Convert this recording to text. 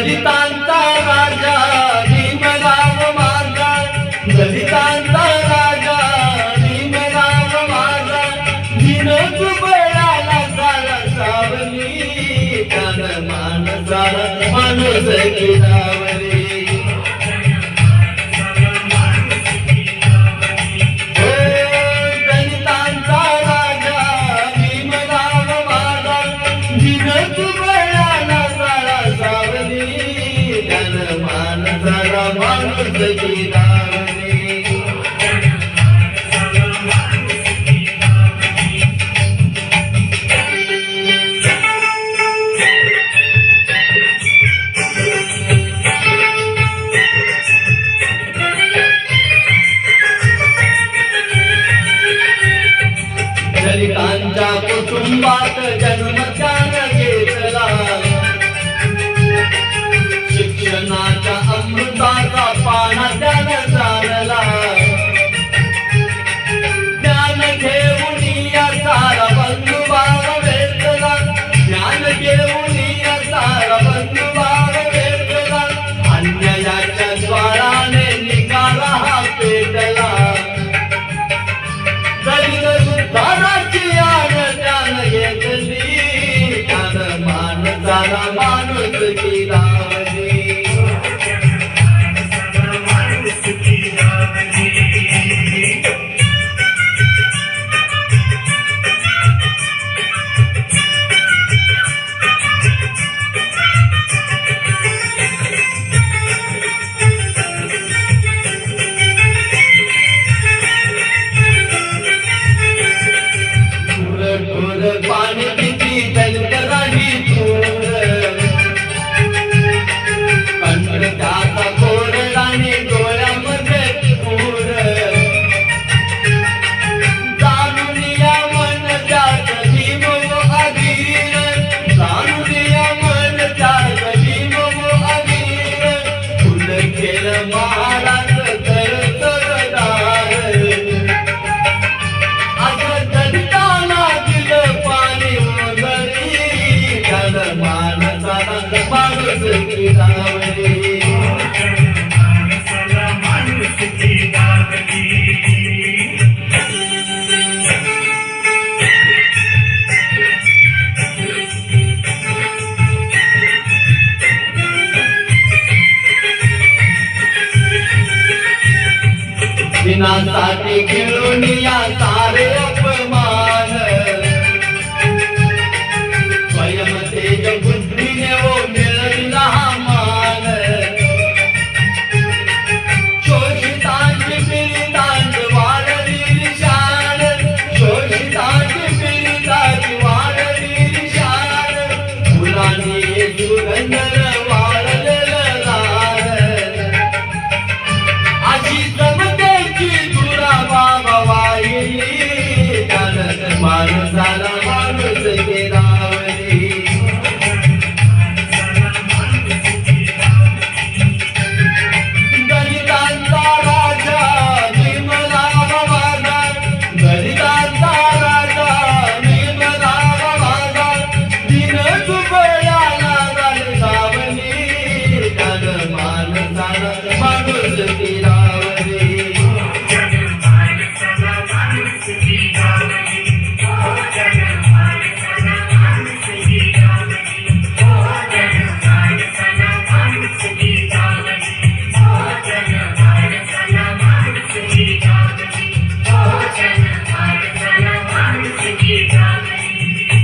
दलितांचा राजा भीमराव माझा, दलितांचा राजा भीमराव माझा, दिनच बळाला झाला सावली, त्यानं माणसाला माणूस किरावली. दलितांच्या कुटुंबात जन्म त्यानं घेतला, शिक्षणाच्या अमृताचा पाना त्यानं जाणला. ज्ञान घेऊन या सारा बंधुभाव भेटला, ज्ञान घेऊन या सारा बंधुभाव भेटला. अन्यायाच्या ज्वाळाने निघाला हा पेटला, उद्धाराची आण त्यानं घेतली, त्यानं माणसाला माणूस किरावली. पाणी किती दलितराही दूर, कंठ त्याचा कोरडाने डोळ्यामध्ये पूर. जाणून या मन त्यात भीम व अधीर, जाणून या मन त्यात भीम व अधीर. फुल केलं महाराज तर सरदार, असं दलितांना दिलं पाणी वगैरे, त्यानं माणसाला माणूस किरावली. दिनासाठी खेळून या सारे